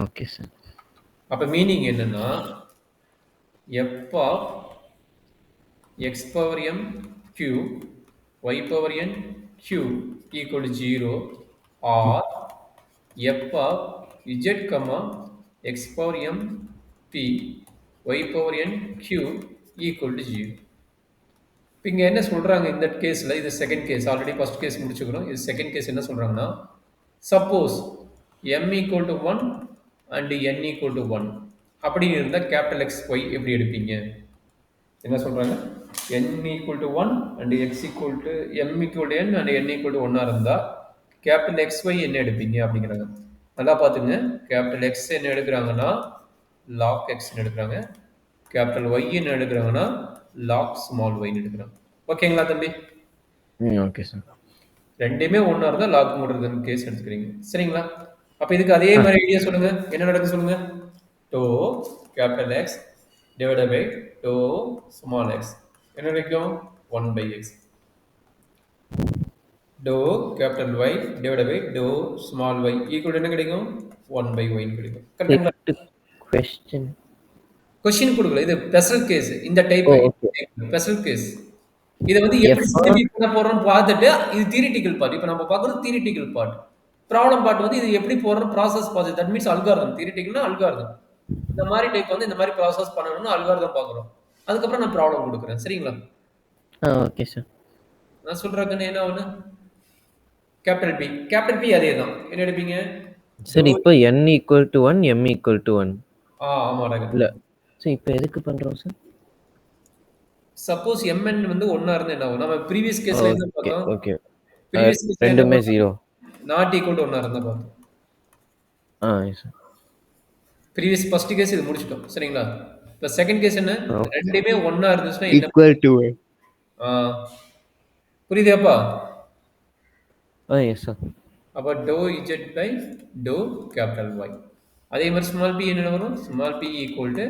Okay sir. அப்ப meaning என்னன்னா f of x power m cube y power n cube equal to 0 or f of z comma x power m p y power n cube equal to 0. இப்போ இங்கே என்ன சொல்கிறாங்க இந்த கேஸில், இது second case, already first case முடிச்சுக்கிறோம். இது second case என்ன சொல்கிறாங்கன்னா, suppose m equal to 1 and n equal to 1 அப்படின்னு இருந்தால் கேபிட்டல் எக்ஸ் ஒய் எப்படி எடுப்பீங்க? என்ன சொல்கிறாங்க, n equal to 1 and X equal to m equal to n and n equal to 1 இருந்தால் கேபிட்டல் எக்ஸ் ஒய் என்ன எடுப்பீங்க அப்படிங்கிறாங்க. நல்லா பார்த்துங்க, கேபிட்டல் எக்ஸ் என்ன எடுக்கிறாங்கன்னா லாக் எக்ஸ் எடுக்கிறாங்க, கேபிட்டல் ஒய் என்ன எடுக்கிறாங்கன்னா லாக் ஸ்மால் ஒய்னு எடுக்கிறாங்க. ஓகேங்களா தம்பி? Okay sir. ரெண்டுமே ஒன்றா இருந்தால் லாக் மூடுறதுன்னு கேஸ் எடுத்துக்கிறீங்க. சரிங்களா? அப்போ இதுக்கு அதே மாதிரி ஐடியா சொல்லுங்க, என்ன நடக்கும் சொல்லுங்க. Dou capital X divide by to small x என்ன கிடைக்கும்? 1 by x. Dou capital Y divide by to small y equal என்ன கிடைக்கும்? 1 by y கிடைக்கும். கரெக்டுங்களா? கொஸ்டின் கொஸ்டின் கொடுக்கல, இது ஸ்பெஷல் கேஸ். இந்த டைப் ஸ்பெஷல் கேஸ். இதை வந்து எப்படி சிம்பிளிஃபை பண்ண போறோம்னு பார்த்துட்டு, இது தியரிட்டிக்கல் பார்ட். இப்போ நம்ம பார்க்குறது தியரிட்டிக்கல் பார்ட். ப்ராப்ளம் பார்ட் வந்து இது எப்படி போறோம் ப்ராசஸ் பார்த்து, தட் மீன்ஸ் அல்காரிதம். தியரிட்டிக்கல்னா அல்காரிதம். இந்த மாதிரி டைப் வந்து இந்த மாதிரி ப்ராசஸ் பண்ணணும்னு அல்காரிதம் பார்க்குறோம். அதுக்கப்புறம் நான் ப்ராப்ளம் கொடுக்குறேன். சரிங்களா? Okay sir. நான் சொல்றேன் என்ன ஒன்று, கேபிட்டல் பி. கேபிட்டல் பி அதே தான். என்ன எடுப்பீங்க சார்? இப்போ n equal to 1 m equal to 1. ஆமாடா. இல்ல சார், இப்போ எதுக்கு பண்றோம் சார்? சப்போஸ் mn வந்து 1 இருந்தா என்ன ஆகும்? நம்ம ப்ரீவியஸ் கேஸ்ல என்ன பார்த்தோம்? ஓகே. ப்ரீவியஸ் கேஸ்ல ரெண்டுமே 0. நாட் ஈக்குவல் டு 1 இருந்தா பார்த்தோம். சார். ப்ரீவியஸ் ஃபர்ஸ்ட் கேஸ் இது முடிச்சிட்டோம். சரிங்களா? இப்போ செகண்ட் கேஸ் என்ன? ரெண்டுமே 1 இருந்துச்சுன்னா என்ன? ஈக்குவல் டு புரியுதாப்பா? Yes sir. அப்போ do Z by do capital Y. அதே மாதிரி ஸ்மால் பி என்ன வரும்? Small p equal to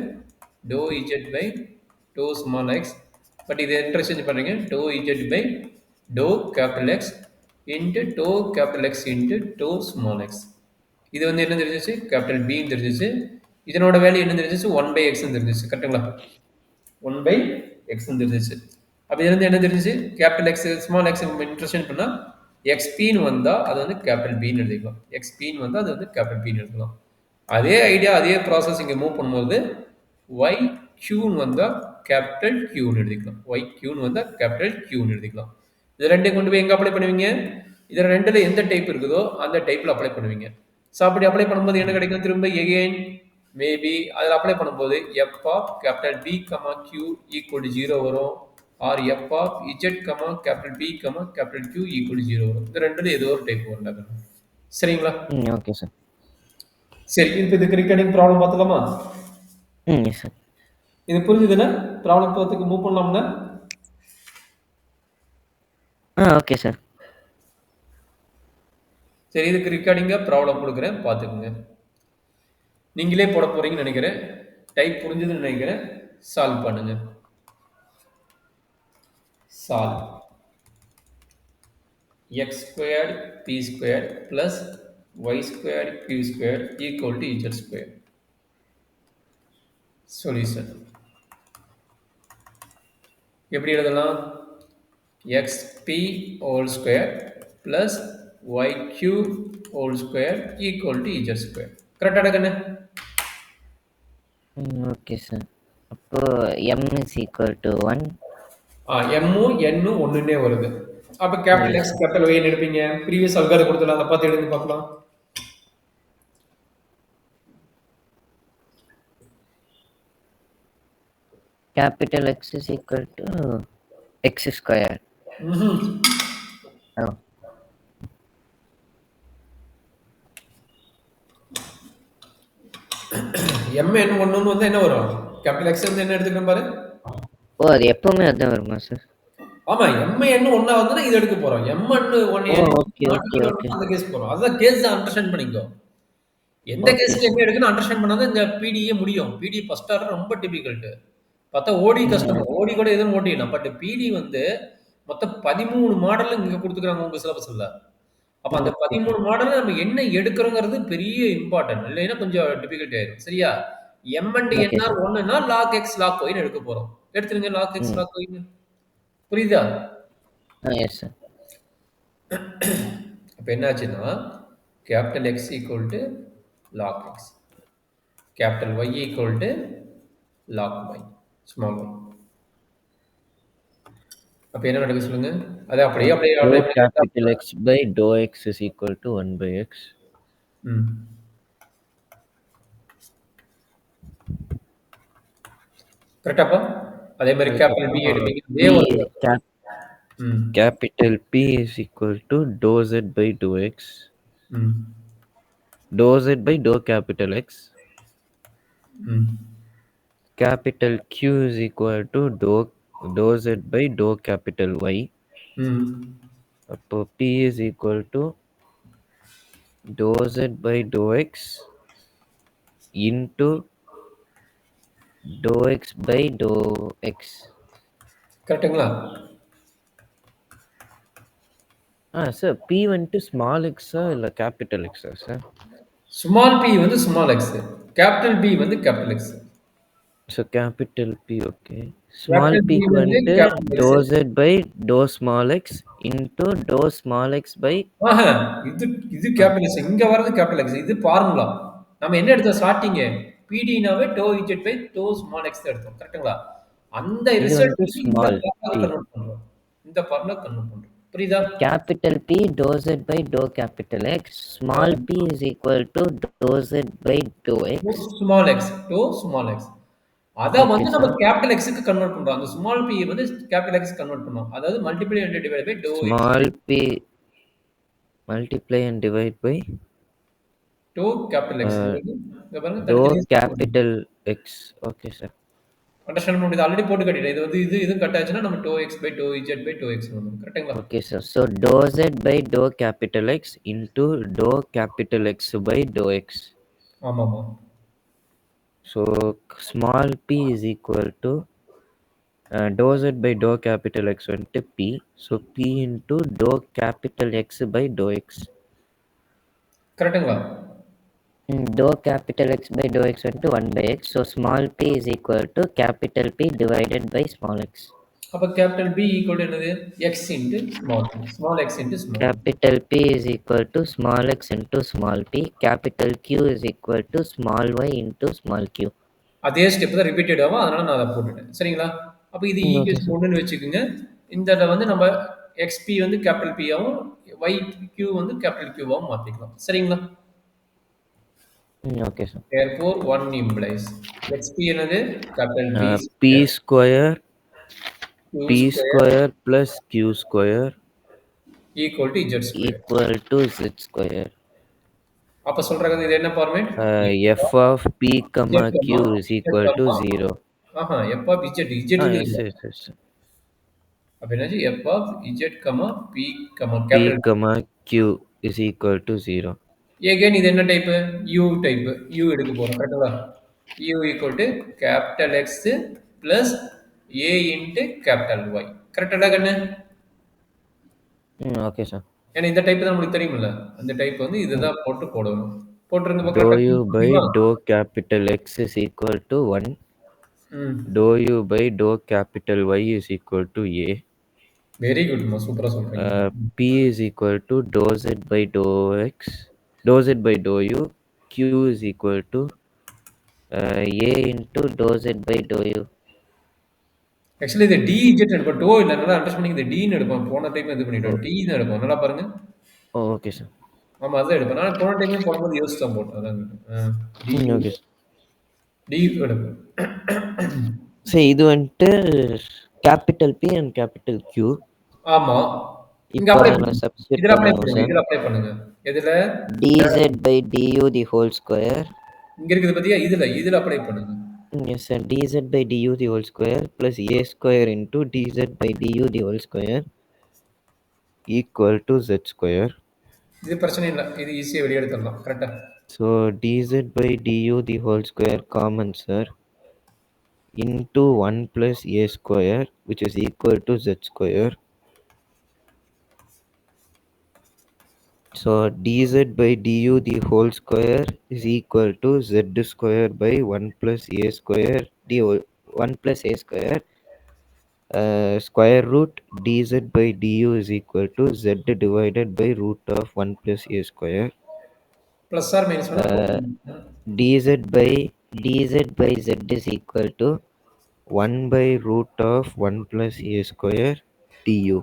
do Z by to small x. But இது இன்டர்சேஞ்ச் பண்ணுறீங்க, do Z by do capital X into do capital X into do small x. இது வந்து என்ன தெரிஞ்சிச்சு? கேபிட்டல் பின்னு தெரிஞ்சிச்சு. இதனோட வேல்யூ என்ன தெரிஞ்சிச்சு? 1 by எக்ஸ்ன்னு தெரிஞ்சிச்சு. கரெக்டுங்களா? 1 by எக்ஸ்ன்னு தெரிஞ்சிச்சு. அப்போ இதுலேருந்து என்ன தெரிஞ்சிச்சு? Capital X small X interchange பண்ணால் எக்ஸ்பின்னு வந்தால் அது வந்து கேபிட்டல் பின்னு எழுதிக்கலாம். எக்ஸ்பின்னு வந்தால் அது வந்து கேபிட்டல் பின்னு எழுதலாம். அதே ஐடியா, அதே ப்ராசஸ் இங்கே மூவ் பண்ணும்போது ஒய் கியூன்னு வந்தால் கேபிட்டல் கியூன்னு எழுதிக்கலாம். ஒய் கியூன்னு வந்தால் கேபிட்டல் கியூன்னு எழுதிக்கலாம். இது ரெண்டையும் கொண்டு போய் எங்கே அப்ளை பண்ணுவீங்க? இதில் ரெண்டில் எந்த டைப் இருக்குதோ அந்த டைப்பில் அப்ளை பண்ணுவீங்க. ஸோ அப்படி அப்ளை பண்ணும்போது என்ன கிடைக்கும்? திரும்ப எகெயின் மேபி அதில் அப்ளை பண்ணும்போது f of capital P comma Q equal to 0 வரும். Or f of z comma capital P comma capital Q equal to 0 வரும். இந்த ரெண்டுல ஏதோ ஒரு டைப் வரும். சரிங்களா? Okay sir. சரி, இப்போ இதுக்கு ரிகார்டிங் ப்ராப்ளம் பார்த்துலாமா? Yes sir. இது புரிஞ்சுதுன்னா ப்ராப்ளம் பார்த்துக்கு மூவ் பண்ணலாம்னா? Okay sir. சரி, இதுக்கு ரிகார்டிங்காக ப்ராப்ளம் கொடுக்குறேன், பார்த்துக்குங்க. நீங்களே போட போறீங்கன்னு நினைக்கிறேன். டைப் புரிஞ்சுதுன்னு நினைக்கிறேன். சால்வ் பண்ணுங்க. Solve x squared p squared plus y squared q squared equal to z squared. Solution எப்படி எழுதலாம்? xp whole square plus yq whole square equal to z square. கரெக்டாக கண்ணு? Okay sir. அப்போ m is equal to 1. m-ம் n-ம் ஒன்றுன்னே வருது. அப்போ capital X capital Y எடுப்பீங்க. Previous algorithm கொடுத்தலாம், அதை பார்த்து எழுதி பார்க்கலாம். Capital X is equal to x square. mn ஒன்றுன்னு வந்து என்ன வரும்? கேபிட்டல் எக்ஸ் வந்து என்ன எடுத்துக்கணும் பாரு. அது எப்பவுமே அதான் வருமா சார்? ஆமா, mn ஒன்னா வந்துன்னா இது எடுக்க போறோம். mn 1 அந்த கேஸ் போறோம். அதான் கேஸ் அண்டர்ஸ்டாண்ட் பண்ணிக்கோ. எந்த கேஸ்ல எப்படி எடுக்கணும் அண்டர்ஸ்டாண்ட் பண்ணாதான் இந்த பிடிஏ முடியும். பிடி ஃபர்ஸ்ட் ஆர்டர் ரொம்ப டிஃபிகல்ட். பார்த்தா ஓடி கஷ்டம். ஓடி கூட எதுவும் ஓட்டிடலாம். பட் பிடி வந்து மொத்தம் 13 மாடல் இங்க கொடுத்துக்கிறாங்க உங்க சிலபஸ்ல. அப்ப அந்த ஓகே சார். 13 மாடல்ல நம்ம என்ன எடுக்கிறோங்கிறது பெரிய இம்பார்ட்டன்ட். இல்லைன்னா கொஞ்சம் டிஃபிகல்ட் ஆயிரும். சரியா? M and okay N R sir. ஒண்ணுன்னா லாக் எக்ஸ், லாக் ஒய்ன்னு எடுக்க போறோம். எடுத்துருங்க லாக் எக்ஸ், ம். லாக் ஒய்ன்னு. புரியுதா? Yes sir. அப்ப என்ன ஆச்சுன்னா, capital X equal to log x. Capital Y equal to log y. Small y. அப்ப என்ன நடக்குது சொல்லுங்க? அத அப்படியே அப்படியே Dou அப்ளை பண்ணி capital X by dou X is equal to 1 by X. ம். கரெக்டாப்பா? அதே மாரி கேப்பிட்டல் பி அதுக்கப்புறம் எடுப்பீங்க. இதே P ஒரு cap ம். capital P is equal to dou Z by dou X. ம். Dou Z by dou capital X. ம். Capital Q is equal to dou Z by dou capital Y. ம். அப்போ P is equal to dou Z by dou X into dou X by dou X. கரெக்ட்டுங்களா? Sir P வந்துட்டு small எக்ஸா இல்லை capital எக்ஸா sir? Small p வந்து small x. Capital P வந்து capital X. So capital P okay. Small capital P பிக்கு வந்து வந்துட்டு capital dou X. Z by dou small x into dou small x by ஆஹா, இது இது ஆ கேப்பிட்டல் எக்ஸ். இங்க வர்றது capital X. இது ஃபார்முலா. நம்ம என்ன எடுத்தோம் ஸ்டார்ட்டிங்கு? பிடினாவே do Z by to small x தான் எடுத்தோம். கரெக்ட்டுங்களா? அந்த இது வந்துட்டு ரிசல்ட்டுக்கு இந்த ஸ்மால் ஃபார்முலா p. கன்வெர்ட் பண்றோம். இந்த ஃபார்முலா கன்வெர்ட் பண்றோம். புரியுதா? Capital P dou Z by dou capital X. ஆ. Small p is equal to dou Z by dou dou x. Small x. Dou small x. அத ஓகே வந்து நம்ம sir. Capital எக்ஸ்க்கு convert பண்றோம். அந்த ஸ்மால் பி வந்து கேப்பிட்டல் எக்ஸ் கன்வெர்ட் பண்ணோம். அதாவது multiply and divide by dou Small p multiply and divide by dou capital X. uh, இங்க பாருங்க dou தனித்தனியா capital X. Okay sir. Understand பண்ண முடியுது. ஆல்ரெடி போட்டு காட்டிட்டேன். இது வந்து இதுவும் கட் ஆச்சுன்னா நம்ம dou x by dou Z by dou x வந்துரும். கரெக்ட்டுங்களா? Okay sir. So dou Z by dou capital X into dou capital X by dou X. ஆமாமா. So small p is equal to dou Z by dou capital X வந்துட்டு p. So p into dou capital X by dou X. கரெக்ட்டுங்களா? Dou capital X by dou X வந்துட்டு 1 by X. So small p is equal to capital P divided by small x. அப்ப capital P equal to என்னது? X into small p. Small x into small p. Capital P is equal to small x into small p. Capital Q is equal to small y into small q. அதே step தான் repeated ஆகும். அதனால நான் அத போட்டுட்டேன். சரிங்களா? அப்ப இது ஓகே ஈக்குவேஷன் சார். 1ன்னு வச்சுக்கோங்க. இந்த இத வந்து நம்ம எக்ஸ்பி வந்து கேப்பிட்டல் பி ஆவும், ஒய் கியூ வந்து கேப்பிட்டல் கியூவாவும் மாத்திக்கலாம். சரிங்களா? Okay sir. Therefore, 1 implies xp என்னது? Capital P p square, square Q p square square plus q square equal to Z square. equal to z square. அப்ப சொல்றாங்க இது என்ன format? F of p comma Z, q is Z, equal to 0. ஆஹா, f of Z, Z இருக்குது Yes, இல்ல. yes, yes. அப்ப என்னாச்சு? f of Z, P, P capital P. comma q is equal to 0. Again இது என்ன type? U type. U எடுக்க போறோம். கரெக்ட்டுங்களா? U equal to capital X plus A into capital Y. கரெக்டாடா கண்ணு? Okay, sir. ஏன்னா இந்த டைப் தான் நமக்கு தெரியுமில்ல. அந்த டைப் வந்து இதுதான் போட்டு போடணும். போட்டிருங்க Dou கரெக்டா u by போட்டீங்களா? dou capital X is equal to 1. ம். Dou u by dou capital Y is equal to A. Very குட்மா. சூப்பரா சொல்றீங்க. P is equal to dou Z by dou X. Dou Z by dou u. Q is equal to A into dou Z by dou u. Actually இது TEZ எடுப்போம். To இல்ல. நல்லா understanding இது டீன்னு எடுப்போம். போன டைம் இது Oh, பண்ணிட்டோம். டி தான் எடுப்போம். நல்லா பாருங்க. okay, sir. ஆமா அதான் எடுப்பேன். நான் போன டைமே போடும்போது யோசிச்சு தான் போட்டேன். அதான் கேட்டேன். D Okay, sir. டி எடுப்பேன். So இது வந்துட்டு capital P and capital Q. ஆமா. இங்க இப்போ அப்ளை அதில் பண்ணுங்க. சப்ஸ்டிட் இதுல அப்ளை பண்ணணும் பண்ணுங்க. சார். இதுல அப்ளை பண்ணுங்க. எதுல? dz by du the whole square. இங்க இருக்குது பாத்தியா? இதுல அப்ளை பண்ணுங்க. Yes, sir. dz by du the whole square plus a square into dz by du the whole square equal to z square. இது பிரச்சனை இல்ல. இது ஈஸியா வெளிய எடுத்துடலாம். கரெக்ட்டா? So dz by du the whole square common, sir, into 1 plus a square which is equal to z square. So dz by du the whole square is equal to z square by 1 plus a square d 1 plus a square square root dz by du is equal to z divided by root of 1 plus a square. Plus or minus வேணா uh, போட்டுக்கோங்க. dz by z is equal to 1 by root of 1 plus a square du.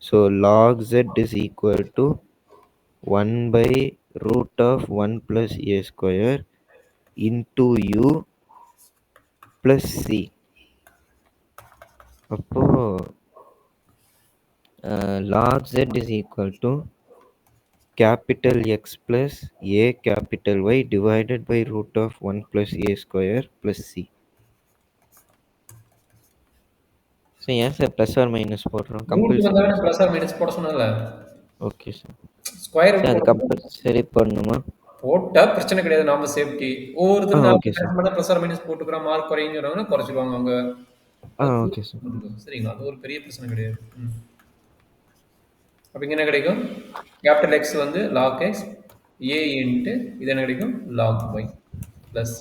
So log z is equal to 1 by root of 1 plus a square into u plus c. அப்போ log z is equal to capital X plus a capital Y divided by root of 1 plus a square plus c. So ஏன் sir plus or minus போடுறோம்? Root கம்பல்சரியா வந்தாலும் sir? Plus or minus போட சொன்னேன்ல. Okay sir. Square sir root அது போடும்போது compulsory பண்ணணுமா? போட்டா பிரச்சனை கிடையாது. நாம சேஃப்டி. ஒவ்வொருத்தரும் நான் ஓகே சார். பண்ணா ப்ளஸ் ஆர் மைனஸ் போட்டுக்கிறேன், மார்க் குறையுங்கிறவங்க குறைச்சிருவாங்க அவங்க. அது ஓகே சார். சரிங்களா? அது ஒரு பெரிய பிரச்சனை கிடையாது. அப்ப இங்க என்ன கிடைக்கும்? கேபிட்டல் எக்ஸ் வந்து லாக் எக்ஸ் ஏ இன்ட்டு இது என்ன கிடைக்கும்? லாக் ஒய் பிளஸ்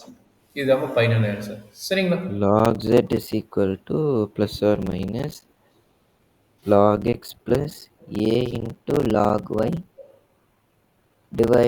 இதுதான் ஃபைனல் ஆன்சர். சரிங்களா? Log z is equal to plus or minus log x plus a into log y divided